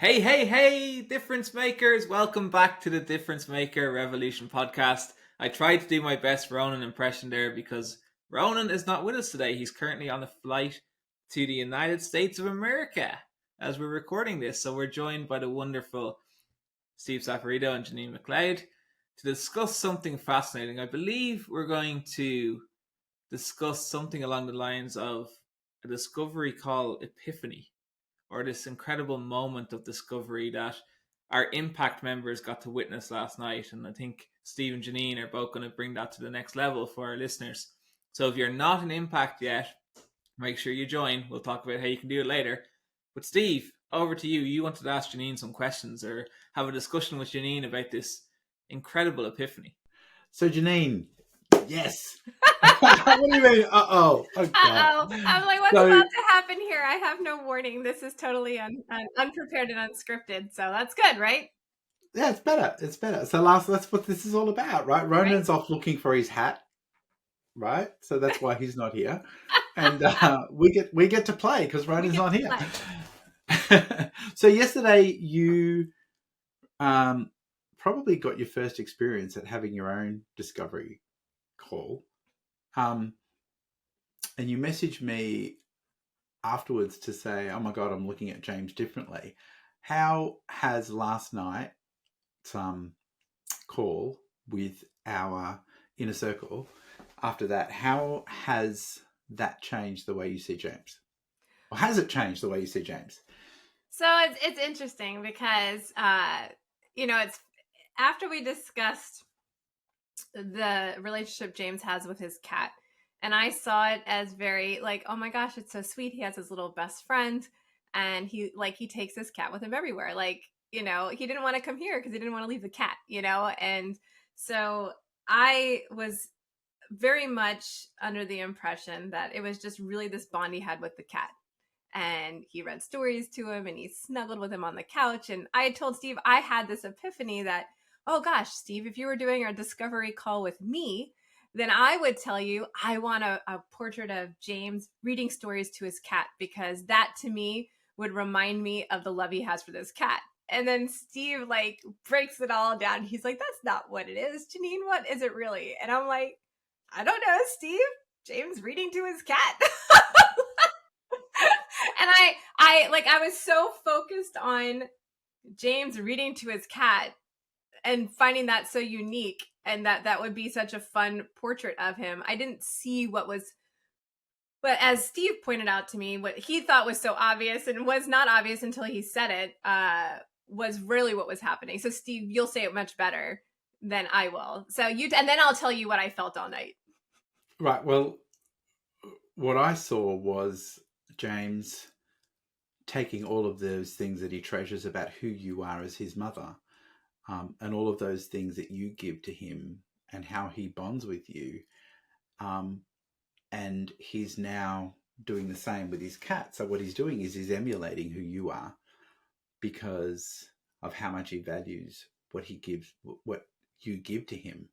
Hey, hey, hey, difference makers. Welcome back to the Difference Maker Revolution podcast. I tried to do my best Ronan impression there because Ronan is not with us today. He's currently on a flight to the United States of America as we're recording this. So we're joined by the wonderful Steve Saporito and Jeanine McLeod to discuss something fascinating. I believe we're going to discuss something along the lines of a discovery called Epiphany, or this incredible moment of discovery that our Impact members got to witness last night. And I think Steve and Jeanine are both going to bring that to the next level for our listeners. So if you're not an Impact yet, make sure you join. We'll talk about how you can do it later. But Steve, over to you. You wanted to ask Jeanine some questions or have a discussion with Jeanine about this incredible epiphany. So Jeanine, yes. What do you mean? Oh God. I'm like, what's about to happen here? I have no warning. This is totally unprepared and unscripted. So that's good, right? Yeah, it's better. It's better. So that's what this is all about, right? Ronan's off looking for his hat, right? So that's why he's not here. And we get to play because Ronan's not here. So yesterday you probably got your first experience at having your own discovery call. And you messaged me afterwards to say, oh my God, I'm looking at James differently. How has last night's call with our inner circle, after that, how has that changed the way you see James? Or has it changed the way you see James? So it's interesting because, it's after we discussed the relationship James has with his cat, and I saw it as very like, oh my gosh, it's so sweet. He has his little best friend and he takes his cat with him everywhere. Like, he didn't want to come here because he didn't want to leave the cat, And so I was very much under the impression that it was just really this bond he had with the cat. And he read stories to him and he snuggled with him on the couch. And I had told Steve, I had this epiphany that, oh gosh, Steve, if you were doing a discovery call with me, then I would tell you I want a portrait of James reading stories to his cat, because that to me would remind me of the love he has for this cat. And then Steve breaks it all down. He's like, that's not what it is. Jeanine, what is it really? And I'm like, I don't know, Steve. James reading to his cat. And I was so focused on James reading to his cat and finding that so unique, and that would be such a fun portrait of him. I didn't see but as Steve pointed out to me, what he thought was so obvious and was not obvious until he said it, was really what was happening. So Steve, you'll say it much better than I will. So and then I'll tell you what I felt all night. Right. Well, what I saw was James taking all of those things that he treasures about who you are as his mother, and all of those things that you give to him and how he bonds with you. And he's now doing the same with his cat. So what he's doing is he's emulating who you are because of how much he values what you give to him.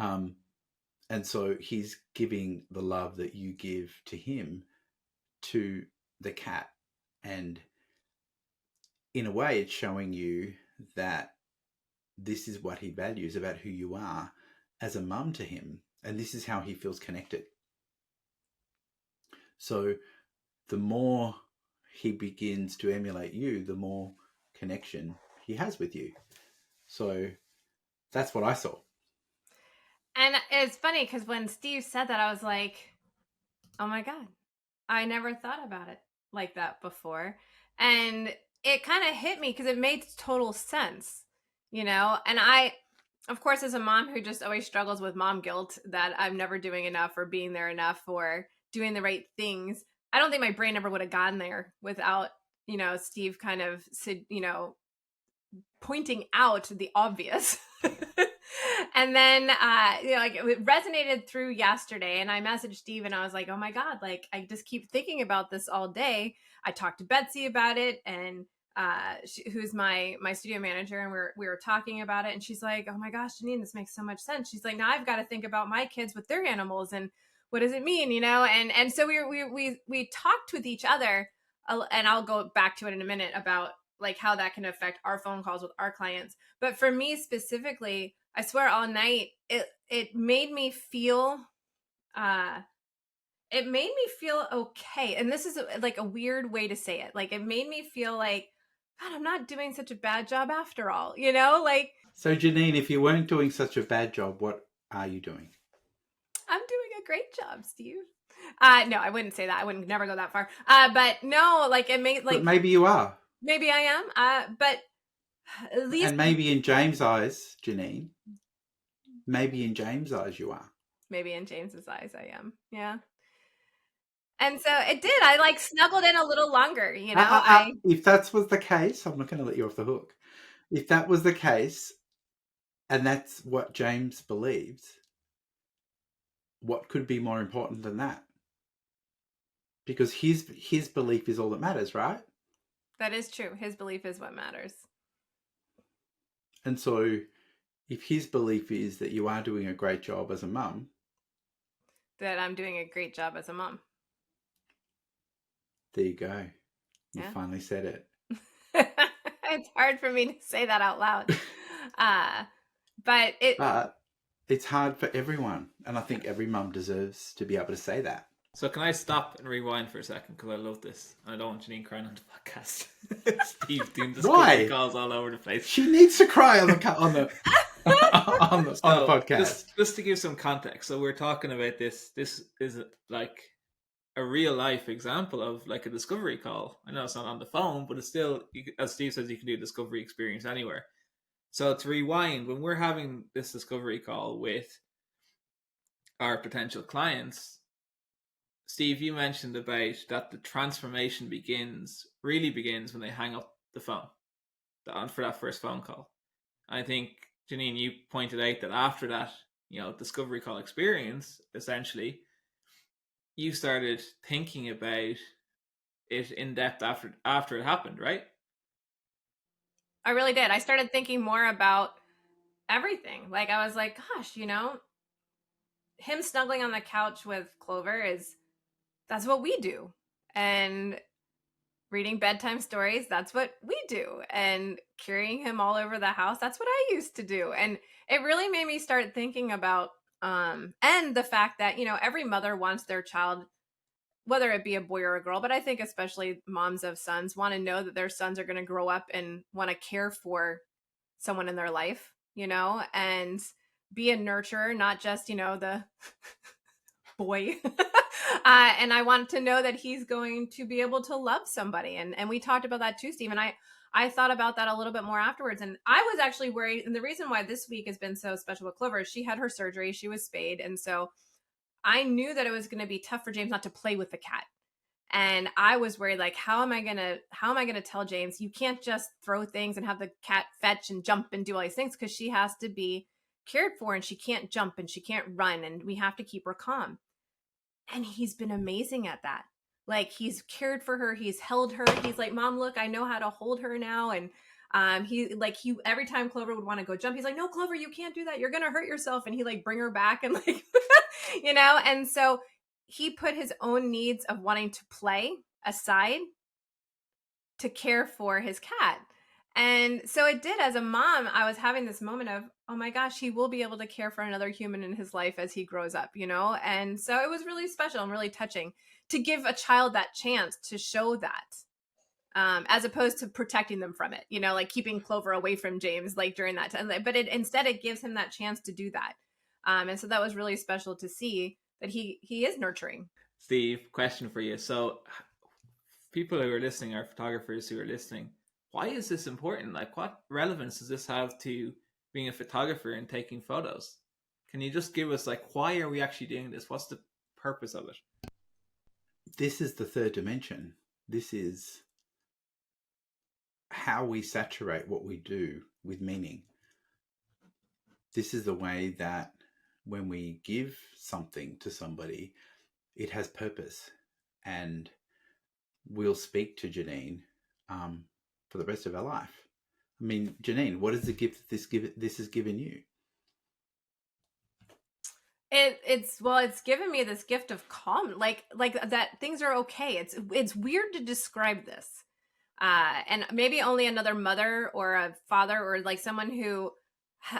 And so he's giving the love that you give to him to the cat. And in a way, it's showing you that this is what he values about who you are as a mum to him. And this is how he feels connected. So the more he begins to emulate you, the more connection he has with you. So that's what I saw. And it's funny because when Steve said that, I was like, oh my God, I never thought about it like that before. And it kind of hit me because it made total sense, And I, of course, as a mom who just always struggles with mom guilt that I'm never doing enough or being there enough or doing the right things, I don't think my brain ever would have gotten there without, Steve kind of, pointing out the obvious. And then, it resonated through yesterday, and I messaged Steve and I was like, oh my God, I just keep thinking about this all day. I talked to Betsy about it, and who's my studio manager, and we were talking about it, and she's like, oh my gosh, Jeanine, this makes so much sense. She's like, now I've got to think about my kids with their animals, and what does it mean, and so we talked with each other, and I'll go back to it in a minute about like how that can affect our phone calls with our clients. But for me specifically, I swear all night, it made me feel okay. And this is like a weird way to say it. Like it made me feel like, God, I'm not doing such a bad job after all, you know? Like So, Jeanine, if you weren't doing such a bad job, what are you doing? I'm doing a great job, Steve. No, I wouldn't say that. I wouldn't never go that far. But no, like it made like But maybe you are. maybe I am. But at least And maybe in James' eyes, Jeanine, maybe in James' eyes you are. maybe in James's eyes I am. Yeah. And so it did. I like snuggled in a little longer, you know. If that was the case, I'm not going to let you off the hook. If that was the case, and that's what James believes, what could be more important than that? Because his belief is all that matters, right? That is true. His belief is what matters. And so if his belief is that you are doing a great job as a mum, that I'm doing a great job as a mom. There you go. You finally said it. It's hard for me to say that out loud. But it's hard for everyone. And I think every mum deserves to be able to say that. So can I stop and rewind for a second? Because I love this. I don't want Jeanine crying on the podcast. Steve doing discovery calls all over the place. She needs to cry on the podcast. Just to give some context. So we're talking about this. This is like a real life example of like a discovery call. I know it's not on the phone, but it's still, as Steve says, you can do a discovery experience anywhere. So to rewind, when we're having this discovery call with our potential clients, Steve, you mentioned about that the transformation really begins when they hang up the phone for that first phone call. I think, Jeanine, you pointed out that after that, discovery call experience, essentially, you started thinking about it in depth after it happened, right? I really did. I started thinking more about everything. Like I was like, gosh, him snuggling on the couch with Clover that's what we do. And reading bedtime stories, that's what we do. And carrying him all over the house, that's what I used to do. And it really made me start thinking about and the fact that, every mother wants their child, whether it be a boy or a girl, but I think especially moms of sons want to know that their sons are going to grow up and want to care for someone in their life, and be a nurturer, not just, the boy. And I want to know that he's going to be able to love somebody. And we talked about that too, Steve. And I thought about that a little bit more afterwards. And I was actually worried. And the reason why this week has been so special with Clover is she had her surgery. She was spayed. And so I knew that it was going to be tough for James not to play with the cat. And I was worried, like, how am I going to tell James, you can't just throw things and have the cat fetch and jump and do all these things, because she has to be cared for and she can't jump and she can't run and we have to keep her calm. And he's been amazing at that. Like, he's cared for her. He's held her. He's like, Mom, look, I know how to hold her now. And he every time Clover would want to go jump, he's like, no, Clover, you can't do that. You're going to hurt yourself. And he like bring her back and like, and so he put his own needs of wanting to play aside to care for his cat. And so it did. As a mom, I was having this moment of, oh my gosh, he will be able to care for another human in his life as he grows up, And so it was really special and really touching to give a child that chance to show that, as opposed to protecting them from it, like keeping Clover away from James, like during that time. But instead it gives him that chance to do that. And so that was really special to see that he is nurturing. Steve, question for you. So people who are listening, our photographers who are listening, why is this important? Like, what relevance does this have to being a photographer and taking photos? Can you just give us, like, why are we actually doing this? What's the purpose of it? This is the third dimension. This is how we saturate what we do with meaning. This is the way that when we give something to somebody, it has purpose. And we'll speak to Jeanine for the rest of our life. I mean, Jeanine, what is the gift that this has given you? It's given me this gift of calm, like that things are okay. It's weird to describe this, And maybe only another mother or a father or like someone who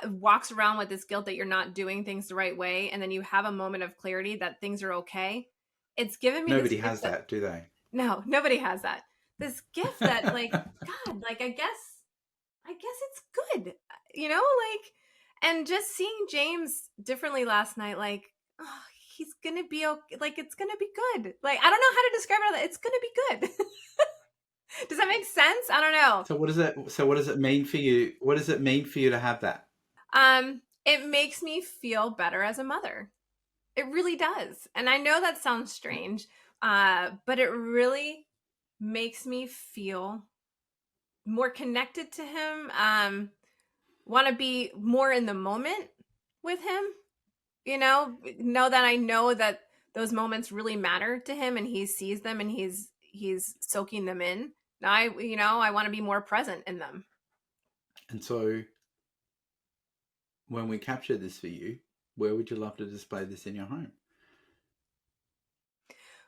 walks around with this guilt that you're not doing things the right way, and then you have a moment of clarity that things are okay. It's given me this Nobody gift has that, do they? no, nobody has that. This gift that like God, like I guess it's good, like, and just seeing James differently last night, like, oh, he's gonna be okay, like it's gonna be good. Like I don't know how to describe it. It's gonna be good. Does that make sense? I don't know. So what does it mean for you? What does it mean for you to have that? It makes me feel better as a mother. It really does. And I know that sounds strange, but it really makes me feel more connected to him. Want to be more in the moment with him, know that I know that those moments really matter to him and he sees them and he's soaking them in. Now I want to be more present in them. And so when we capture this for you, where would you love to display this in your home?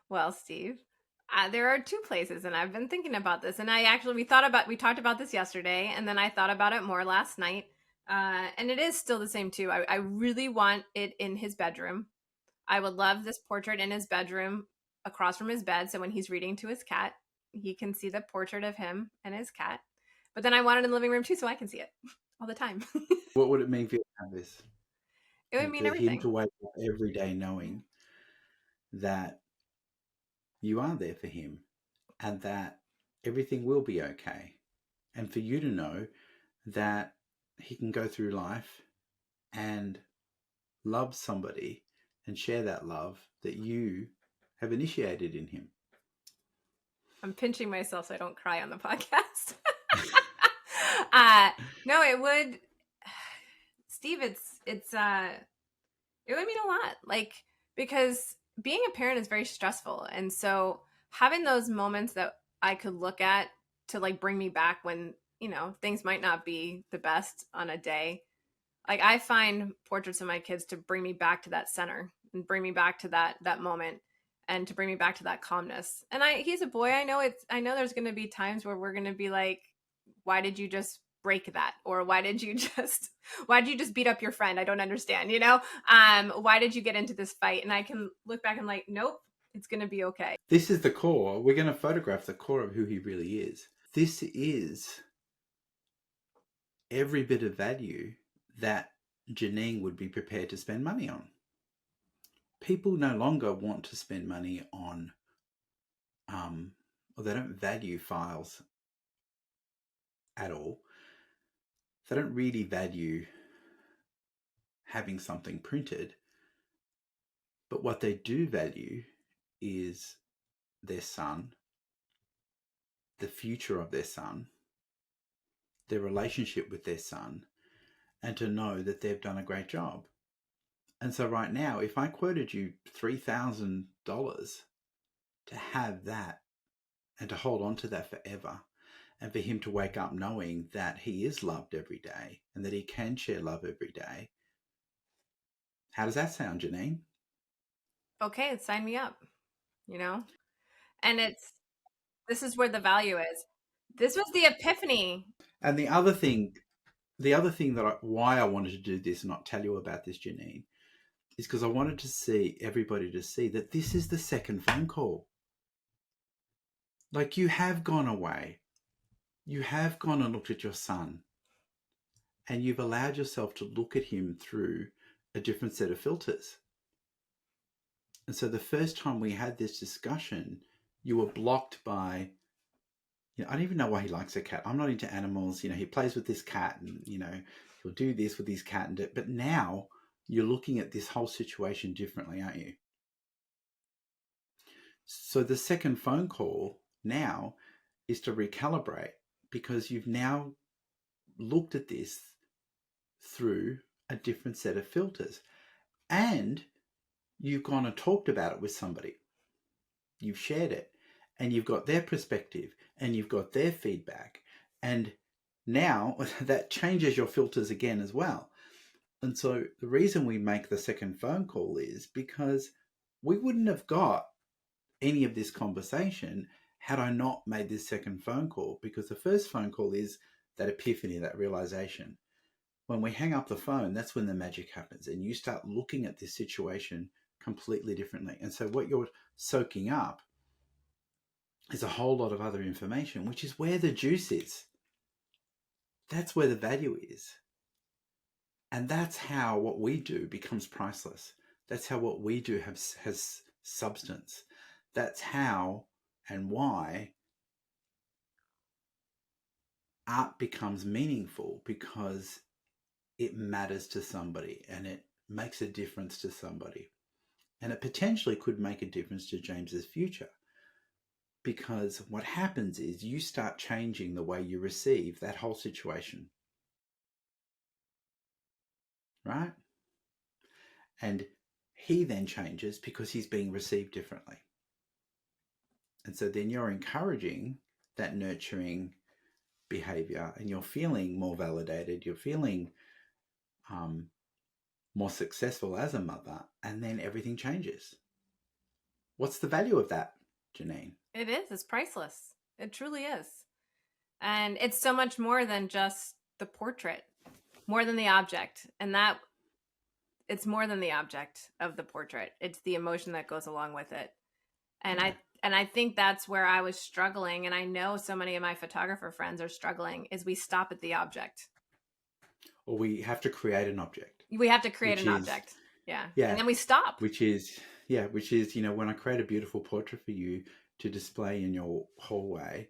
Well, Steve, there are two places, and I've been thinking about this. And we talked about this yesterday, and then I thought about it more last night. And it is still the same too. I really want it in his bedroom. I would love this portrait in his bedroom across from his bed, so when he's reading to his cat, he can see the portrait of him and his cat. But then I want it in the living room too, so I can see it all the time. What would it mean for you to have this? It would And mean for him everything. to wake up every day knowing that you are there for him and that everything will be okay. And for you to know that he can go through life and love somebody and share that love that you have initiated in him. I'm pinching myself so I don't cry on the podcast. No, it would, Steve, it would mean a lot. Like, because being a parent is very stressful. And so having those moments that I could look at to like bring me back when, things might not be the best on a day. Like I find portraits of my kids to bring me back to that center and bring me back to that moment and to bring me back to that calmness. And he's a boy. I know there's going to be times where we're going to be like, why did you just break that? Or why did you just beat up your friend? I don't understand, why did you get into this fight? And I can look back and like, nope, it's going to be okay. This is the core. We're going to photograph the core of who he really is. This is every bit of value that Jeanine would be prepared to spend money on. People no longer want to spend money on, or they don't value files at all. They don't really value having something printed. But what they do value is their son, the future of their son, their relationship with their son, and to know that they've done a great job. And so right now, if I quoted you $3,000 to have that and to hold on to that forever, and for him to wake up knowing that he is loved every day and that he can share love every day, how does that sound, Jeanine? Okay, sign me up, And this is where the value is. This was the epiphany. And the other thing that why I wanted to do this and not tell you about this, Jeanine, is because I wanted to see everybody to see that this is the second phone call. Like, you have gone away. You have gone and looked at your son, and you've allowed yourself to look at him through a different set of filters. And so the first time we had this discussion, you were blocked by, I don't even know why he likes a cat. I'm not into animals. He plays with this cat and, he'll do this with his cat. But now you're looking at this whole situation differently, aren't you? So the second phone call now is to recalibrate, because you've now looked at this through a different set of filters, and you've gone and talked about it with somebody. You've shared it, and you've got their perspective, and you've got their feedback, and now that changes your filters again as well. And so the reason we make the second phone call is because we wouldn't have got any of this conversation had I not made this second phone call? Because the first phone call is that epiphany, that realization. When we hang up the phone, that's when the magic happens, and you start looking at this situation completely differently. And so what you're soaking up is a whole lot of other information, which is where the juice is. That's where the value is. And that's how what we do becomes priceless. That's how what we do has substance. That's how and why art becomes meaningful, because it matters to somebody and it makes a difference to somebody. And it potentially could make a difference to James's future, because what happens is you start changing the way you receive that whole situation. Right? And he then changes because he's being received differently. And so then you're encouraging that nurturing behavior, and you're feeling more validated, you're feeling more successful as a mother, and then everything changes. What's the value of that, Jeanine? It is. It's priceless. It truly is. And it's so much more than just the portrait, more than the object. And that it's more than the object of the portrait. It's the emotion that goes along with it. And I think that's where I was struggling. And I know so many of my photographer friends are struggling, is we stop at the object. Or we have to create an object. We have to create an object. Yeah. And then we stop. Which is, when I create a beautiful portrait for you to display in your hallway,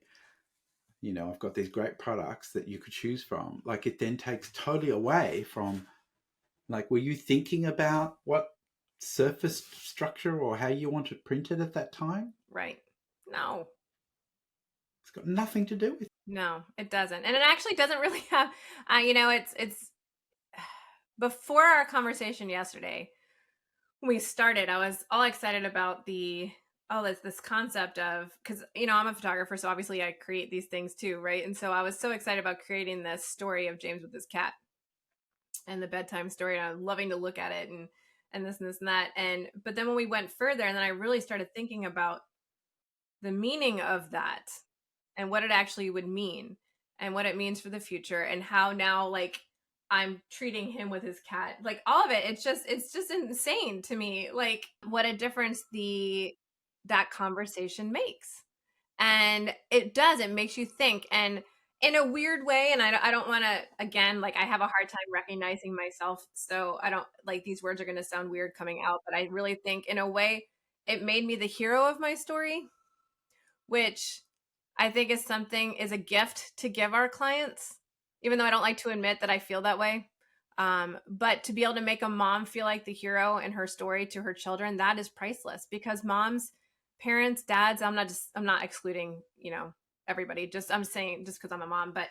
I've got these great products that you could choose from. Like, it then takes totally away from, like, were you thinking about what surface structure or how you want it printed at that time? Right. No. It's got nothing to do with it. No, it doesn't. And it actually doesn't really have, it's before our conversation yesterday, when we started, I was all excited about this concept of, because, I'm a photographer, so obviously I create these things too, right? And so I was so excited about creating this story of James with his cat and the bedtime story, and I'm loving to look at it and this and this and that. But then when we went further, and then I really started thinking about the meaning of that and what it actually would mean and what it means for the future, and how now, like, I'm treating him with his cat, like, all of it. It's just insane to me, like, what a difference that conversation makes. And it makes you think, and in a weird way. And I don't want to, again, like, I have a hard time recognizing myself, so I don't, like, these words are going to sound weird coming out, but I really think in a way it made me the hero of my story, which I think is a gift to give our clients, even though I don't like to admit that I feel that way. But to be able to make a mom feel like the hero in her story to her children, that is priceless, because moms, parents, dads, I'm not excluding, everybody, I'm saying just because I'm a mom, but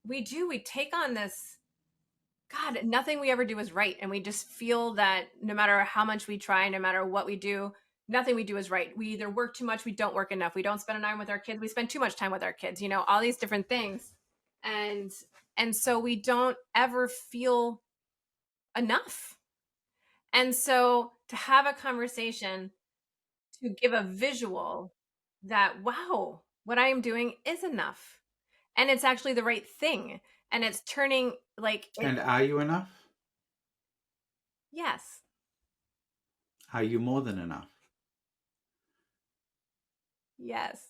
we take on this, God, nothing we ever do is right. And we just feel that no matter how much we try, no matter what we do, nothing we do is right. We either work too much, we don't work enough, we don't spend enough time with our kids, we spend too much time with our kids, all these different things. And so we don't ever feel enough. And so to have a conversation, to give a visual that, wow, what I am doing is enough. And it's actually the right thing. And it's turning, like... And are you enough? Yes. Are you more than enough? Yes.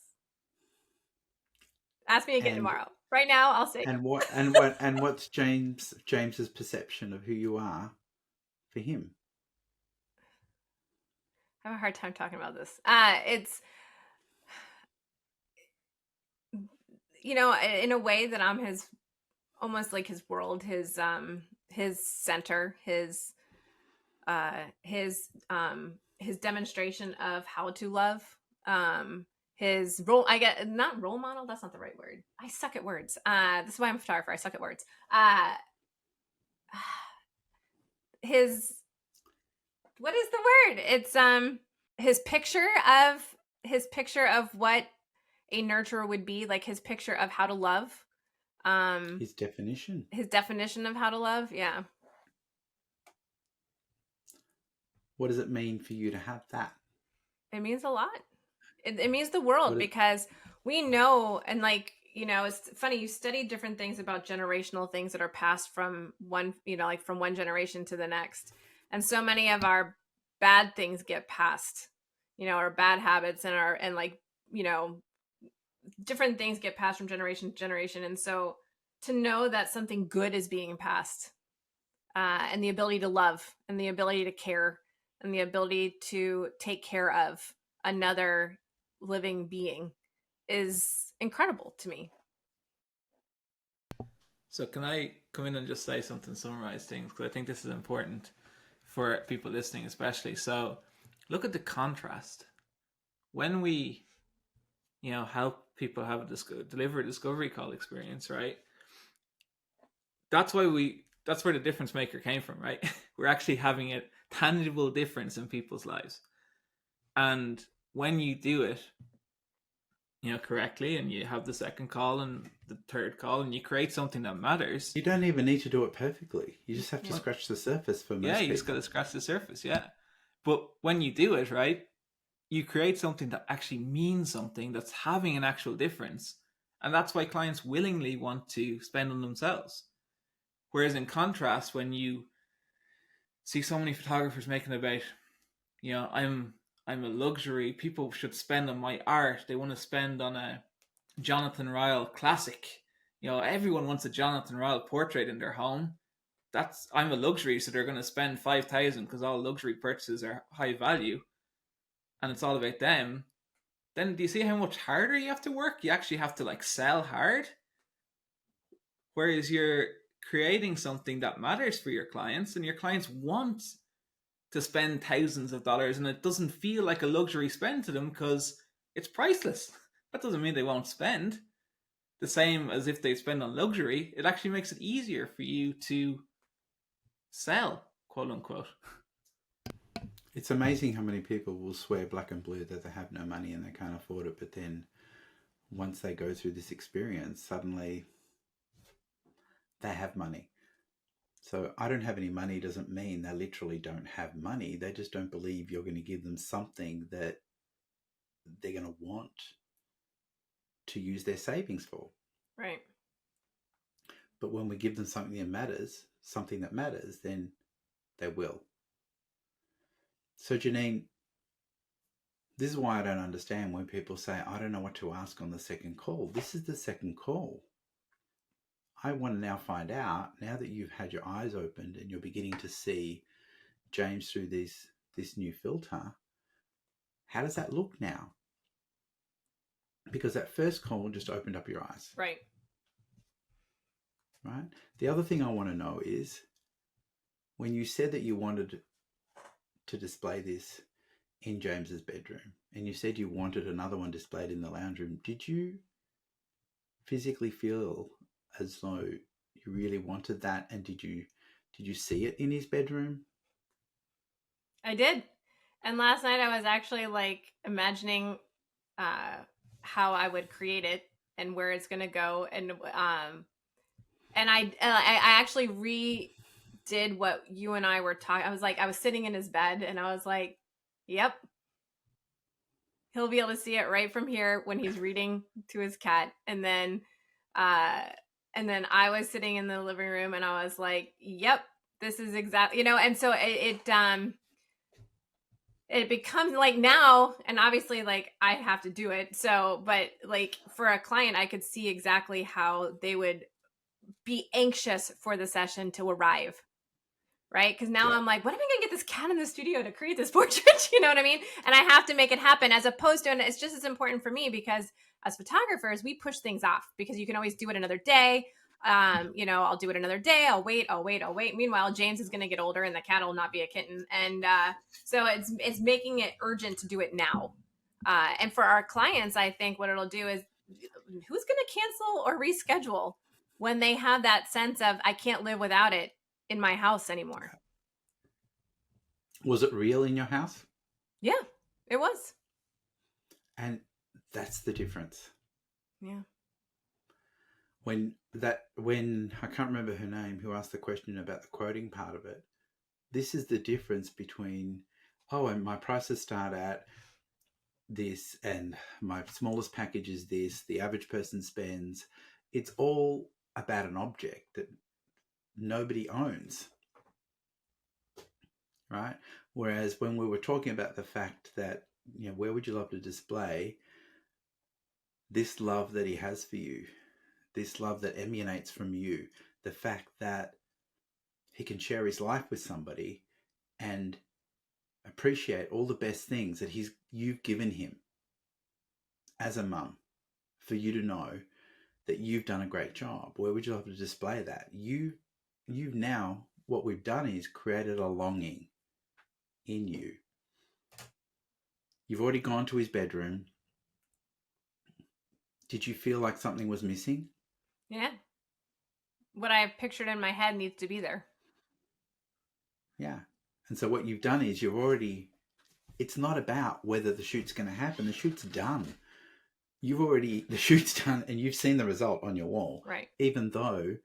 Ask me again tomorrow. Right now, I'll say. And what's James's perception of who you are for him? I have a hard time talking about this. It's, in a way that I'm almost like his world, his center, his demonstration of how to love, his role, not role model, that's not the right word. I suck at words. This is why I'm a photographer. I suck at words. What is the word? It's his picture of what a nurturer would be, like his picture of how to love. His definition of how to love. Yeah. What does it mean for you to have that? It means a lot. It means the world, What it, because we know, and like, it's funny, you study different things about generational things that are passed from one, like from one generation to the next. And so many of our bad things get passed, our bad habits and like, different things get passed from generation to generation. And so to know that something good is being passed, and the ability to love and the ability to care and the ability to take care of another living being is incredible to me. So can I come in and just say something, summarize things? Because I think this is important for people listening, especially. So look at the contrast. When we, help people have deliver a discovery call experience, right? That's where the difference maker came from, right? We're actually having a tangible difference in people's lives. And when you do it, correctly, and you have the second call and the third call, and you create something that matters. you don't even need to do it perfectly. You just have to scratch the surface for most people. Yeah, you just got to scratch the surface, yeah. But when you do it, right, you create something that actually means something, that's having an actual difference. And that's why clients willingly want to spend on themselves. Whereas in contrast, when you see so many photographers making about, I'm a luxury, people should spend on my art, they want to spend on a Jonathan Ryle classic. Everyone wants a Jonathan Ryle portrait in their home. I'm a luxury, so they're going to spend 5,000 because all luxury purchases are high value, and it's all about them. Then do you see how much harder you have to work? You actually have to like sell hard. Whereas you're creating something that matters for your clients, and your clients want to spend thousands of dollars, and it doesn't feel like a luxury spend to them because it's priceless. That doesn't mean they won't spend. The same as if they spend on luxury, it actually makes it easier for you to sell, quote unquote. It's amazing how many people will swear black and blue that they have no money and they can't afford it, but then once they go through this experience, suddenly they have money. So I don't have any money doesn't mean they literally don't have money. They just don't believe you're going to give them something that they're going to want to use their savings for. Right. But when we give them something that matters, then they will. So Jeanine, this is why I don't understand when people say, I don't know what to ask on the second call. This is the second call. I want to now find out, now that you've had your eyes opened and you're beginning to see James through this new filter, how does that look now? Because that first call just opened up your eyes. Right. Right? The other thing I want to know is, when you said that you wanted to display this in James's bedroom, and you said you wanted another one displayed in the lounge room, did you physically feel as though you really wanted that? And did you see it in his bedroom? I did. And last night I was actually like imagining how I would create it and where it's going to go. And I actually redid what you and I were talking. I was sitting in his bed and I was like, yep, he'll be able to see it right from here when he's reading to his cat. And then I was sitting in the living room and I was like, yep, this is exactly, and so it becomes like now, and obviously like I have to do it. So, but like for a client, I could see exactly how they would be anxious for the session to arrive. Right. Because now I'm like, when am I going to get this cat in the studio to create this portrait? You know what I mean? And I have to make it happen, as opposed to, and it's just as important for me because as photographers, we push things off because you can always do it another day. I'll do it another day. I'll wait. Meanwhile, James is going to get older and the cat will not be a kitten. And so it's making it urgent to do it now. And for our clients, I think what it'll do is, who's going to cancel or reschedule when they have that sense of, I can't live without it in my house anymore. Was it real in your house? Yeah, it was. And that's the difference. Yeah. When I can't remember her name, who asked the question about the quoting part of it, this is the difference between, and my prices start at this, and my smallest package is this, the average person spends. It's all about an object that nobody owns, right? Whereas when we were talking about the fact that, where would you love to display this love that he has for you, this love that emanates from you, the fact that he can share his life with somebody and appreciate all the best things that you've given him as a mum, for you to know that you've done a great job. Where would you love to display that? You've now, what we've done is created a longing in you. You've already gone to his bedroom. Did you feel like something was missing? Yeah. What I have pictured in my head needs to be there. Yeah. And so what you've done is it's not about whether the shoot's going to happen. The shoot's done. The shoot's done, and you've seen the result on your wall. Right. Even though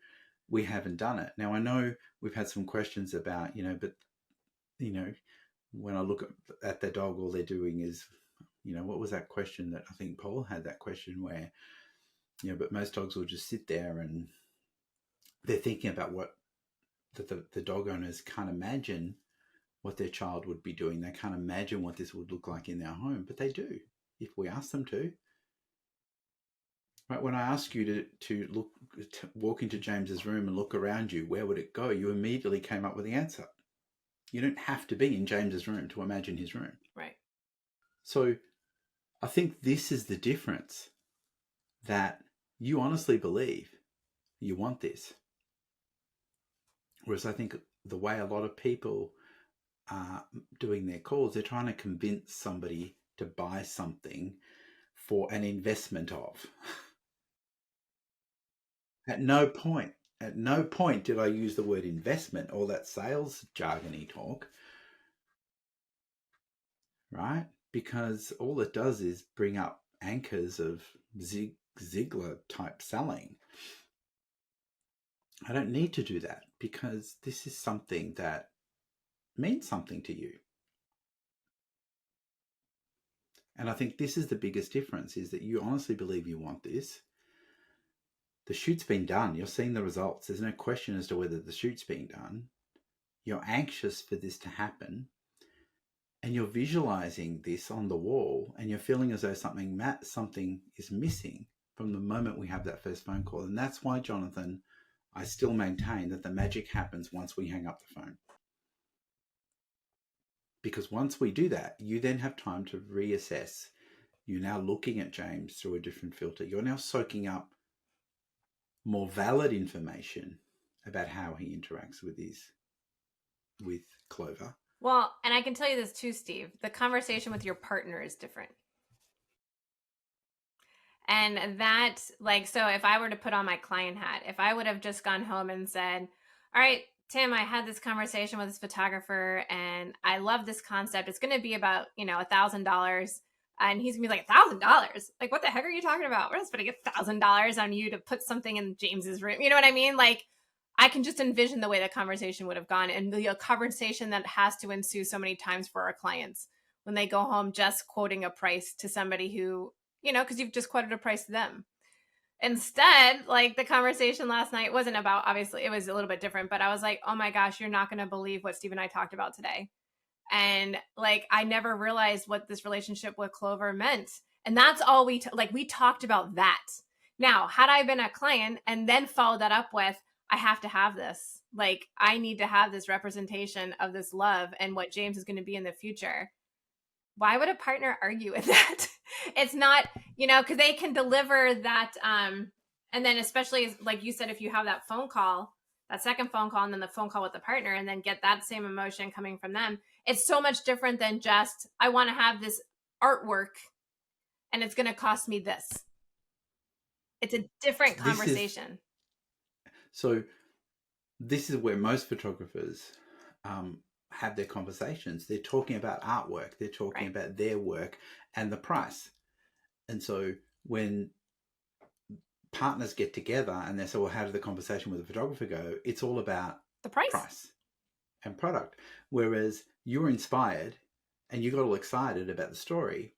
we haven't done it. Now, I know we've had some questions about, but, when I look at the dog, all they're doing is, what was that question that I think Paul had, that question where, but most dogs will just sit there and they're thinking about what the dog owners can't imagine what their child would be doing. They can't imagine what this would look like in their home, but they do if we ask them to. Right? When I ask you to walk into James's room and look around you, where would it go? You immediately came up with the answer. You don't have to be in James's room to imagine his room. Right. So I think this is the difference, that you honestly believe you want this. Whereas I think the way a lot of people are doing their calls, they're trying to convince somebody to buy something for an investment of. At no point did I use the word investment or that sales jargony talk, right? Because all it does is bring up anchors of Zig Ziglar type selling. I don't need to do that, because this is something that means something to you. And I think this is the biggest difference, is that you honestly believe you want this. The shoot's been done. You're seeing the results. There's no question as to whether the shoot's being done. You're anxious for this to happen. And you're visualizing this on the wall, and you're feeling as though something is missing from the moment we have that first phone call. And that's why, Jonathan, I still maintain that the magic happens once we hang up the phone. Because once we do that, you then have time to reassess. You're now looking at James through a different filter. You're now soaking up more valid information about how he interacts with Clover. Well, and I can tell you this too, Steve. The conversation with your partner is different. And that, so if I were to put on my client hat, if I would have just gone home and said, all right, Tim, I had this conversation with this photographer and I love this concept. It's going to be about, $1,000. And he's gonna be like, $1,000? Like, what the heck are you talking about? We're not supposed to get $1,000 on you to put something in James's room. You know what I mean? Like, I can just envision the way the conversation would have gone, and the conversation that has to ensue so many times for our clients when they go home just quoting a price to somebody who, because you've just quoted a price to them. Instead, the conversation last night wasn't about, obviously it was a little bit different, but I was like, oh my gosh, you're not going to believe what Steve and I talked about today. And I never realized what this relationship with Clover meant. And that's all we talked about that. Now, had I been a client and then followed that up with, I have to have this, I need to have this representation of this love and what James is going to be in the future. Why would a partner argue with that? It's not, because they can deliver that. And then especially like you said, if you have that phone call, that second phone call, and then the phone call with the partner, and then get that same emotion coming from them. It's so much different than just, I want to have this artwork and it's going to cost me this. It's a different conversation. So this is where most photographers have their conversations. They're talking about artwork. They're talking about their work and the price. And so when partners get together and they say, well, how did the conversation with the photographer go? It's all about the price and product. Whereas you were inspired and you got all excited about the story,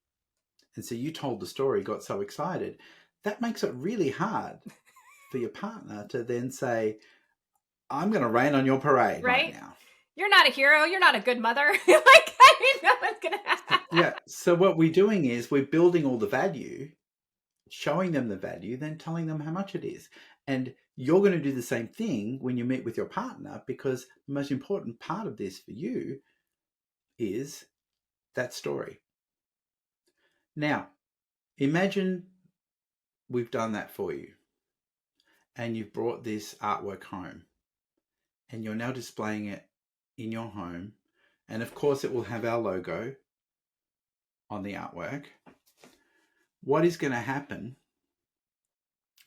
And so you told the story, got so excited. That makes it really hard for your partner to then say, I'm going to rain on your parade right now. You're not a hero. You're not a good mother. Like, I mean, no one's going to happen. Yeah. So what we're doing is we're building all the value, showing them the value, then telling them how much it is. And you're going to do the same thing when you meet with your partner, because the most important part of this for you is that story. Now, imagine we've done that for you and you've brought this artwork home and you're now displaying it in your home. And of course, it will have our logo on the artwork. What is going to happen?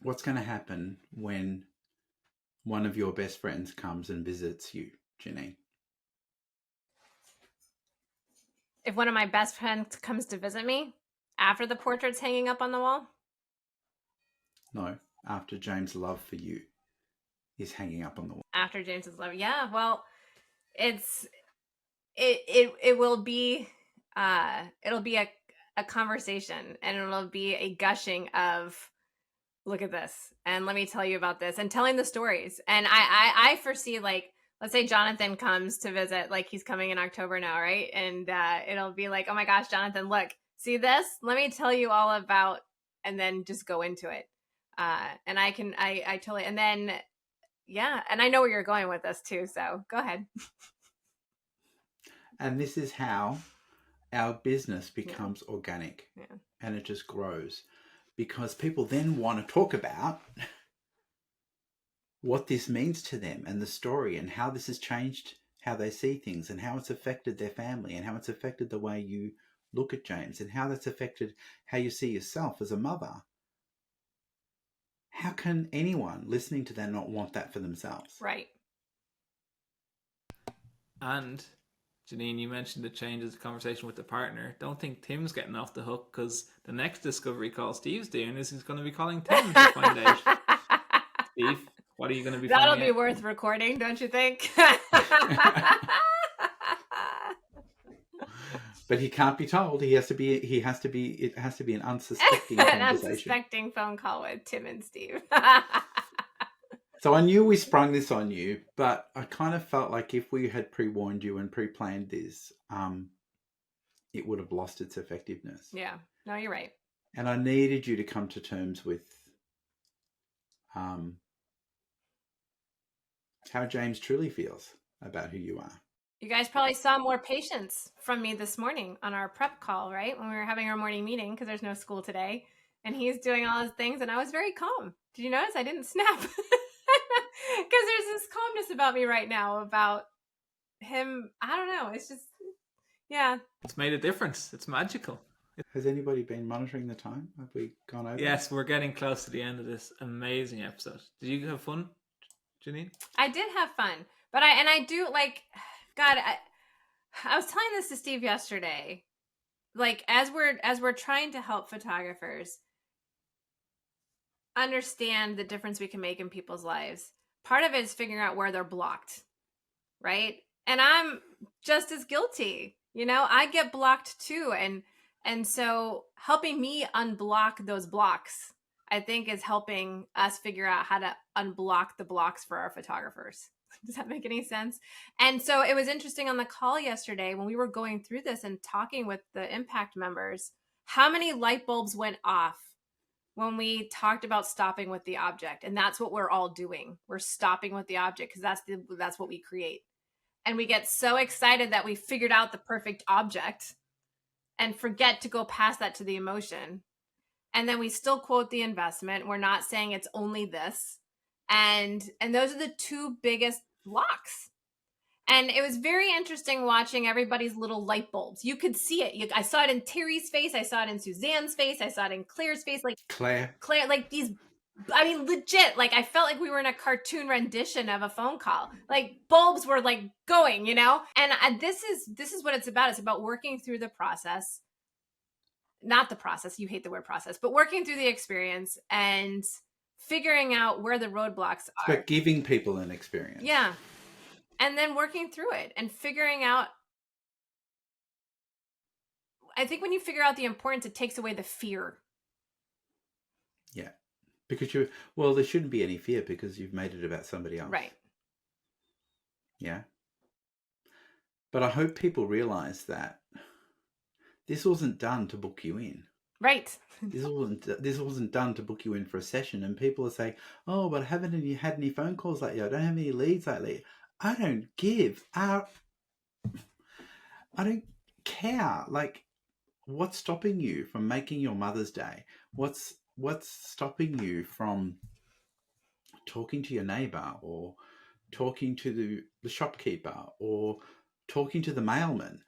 What's going to happen when one of your best friends comes and visits you, Jeanine? If one of my best friends comes to visit me after the portrait's hanging up on the wall? No, after James' love for you is hanging up on the wall. After James's love, yeah. Well, it will be it'll be a conversation, and it'll be a gushing of, look at this, and let me tell you about this, and telling the stories. And I foresee, like, let's say Jonathan comes to visit, like he's coming in October now, right? And it'll be like, oh my gosh, Jonathan, look, see this? Let me tell you all about, and then just go into it. And I totally, and then, yeah. And I know where you're going with this too. So go ahead. And this is how our business becomes organic, and it just grows, because people then want to talk about what this means to them and the story and how this has changed how they see things and how it's affected their family and how it's affected the way you look at James and how that's affected how you see yourself as a mother. How can anyone listening to that not want that for themselves? Right. And Jeanine, you mentioned it changes the conversation with the partner. Don't think Tim's getting off the hook, because the next discovery call Steve's doing is he's going to be calling Tim to find out. Steve, what are you going to be That'll finding be out? worth recording, don't you think? But he can't be told. It has to be an unsuspecting conversation. An unsuspecting phone call with Tim and Steve. So I knew we sprung this on you, but I kind of felt like if we had pre-warned you and pre-planned this, it would have lost its effectiveness. Yeah, no, you're right. And I needed you to come to terms with how James truly feels about who you are. You guys probably saw more patience from me this morning on our prep call, right? When we were having our morning meeting, because there's no school today. And he's doing all his things, and I was very calm. Did you notice I didn't snap? Because there's this calmness about me right now about him. I don't know. It's just, yeah. It's made a difference. It's magical. Has anybody been monitoring the time? Have we gone over? Yes, we're getting close to the end of this amazing episode. Did you have fun, Jeanine? I did have fun, but I do, like, God, I was telling this to Steve yesterday. Like, as we're trying to help photographers understand the difference we can make in people's lives, part of it is figuring out where they're blocked, right? And I'm just as guilty. You know, I get blocked too. And so helping me unblock those blocks, I think, is helping us figure out how to unblock the blocks for our photographers. Does that make any sense? And so it was interesting on the call yesterday when we were going through this and talking with the Impact members, how many light bulbs went off when we talked about stopping with the object. And that's what we're all doing. We're stopping with the object because that's what we create. And we get so excited that we figured out the perfect object and forget to go past that to the emotion. And then we still quote the investment. We're not saying it's only this. And those are the two biggest blocks. And it was very interesting watching everybody's little light bulbs. You could see it. I saw it in Terry's face. I saw it in Suzanne's face. I saw it in Claire's face. Like Claire, like these, I mean, legit, like I felt like we were in a cartoon rendition of a phone call. Like bulbs were like going, you know? And this is what it's about. It's about working through the process. Not the process. You hate the word process, but working through the experience and figuring out where the roadblocks are. But giving people an experience. Yeah. And then working through it and figuring out I think when you figure out the importance, it takes away the fear. Yeah. Because there shouldn't be any fear because you've made it about somebody else. Right. Yeah. But I hope people realize that this wasn't done to book you in. Right. This wasn't done to book you in for a session. And people are saying, oh, but haven't you had any phone calls lately? I don't have any leads lately. I don't care. Like, what's stopping you from making your Mother's Day? What's stopping you from talking to your neighbor or talking to the shopkeeper or talking to the mailman?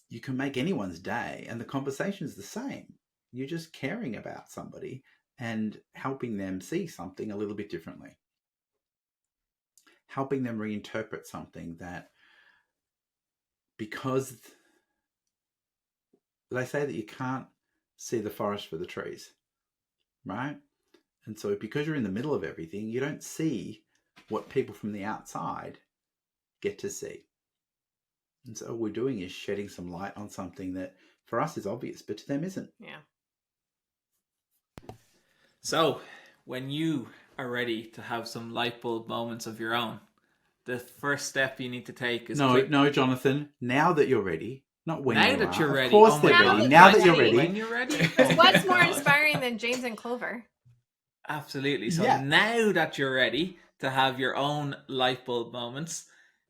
You can make anyone's day and the conversation is the same. You're just caring about somebody and helping them see something a little bit differently. Helping them reinterpret something that, because they say that you can't see the forest for the trees, right? And so because you're in the middle of everything, you don't see what people from the outside get to see. And so all we're doing is shedding some light on something that for us is obvious, but to them isn't. Yeah. So when you are ready to have some light bulb moments of your own, the first step you need to take is... No, Jonathan, now that you're ready, not when now you that are. you're ready. Of course they're ready. Now that you're ready. When you're ready. Because what's more inspiring than James and Clover? Absolutely. So Yeah. now that you're ready to have your own light bulb moments,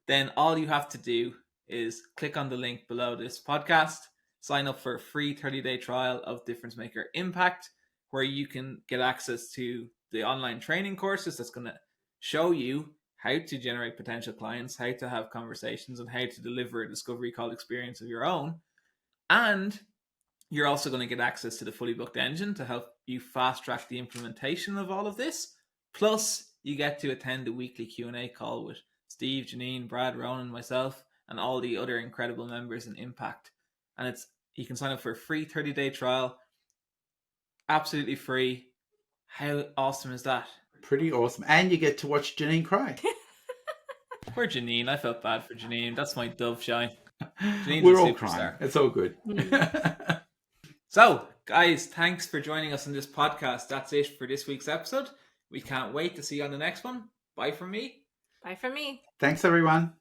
then all you have to do is click on the link below this podcast, sign up for a free 30-day trial of Difference Maker Impact, where you can get access to the online training courses that's going to show you how to generate potential clients, how to have conversations, and how to deliver a discovery call experience of your own. And you're also going to get access to the Fully Booked engine to help you fast track the implementation of all of this. Plus, you get to attend a weekly Q&A call with Steve, Jeanine, Brad, Ronan, myself, and all the other incredible members in Impact. And you can sign up for a free 30-day trial, absolutely free. How awesome is that? Pretty awesome. And you get to watch Jeanine cry. Poor Jeanine. I felt bad for Jeanine. That's my dove shine. Janine's We're a all superstar. crying. It's all good. So, guys, thanks for joining us on this podcast. That's it for this week's episode. We can't wait to see you on the next one. Bye from me. Bye from me. Thanks, everyone.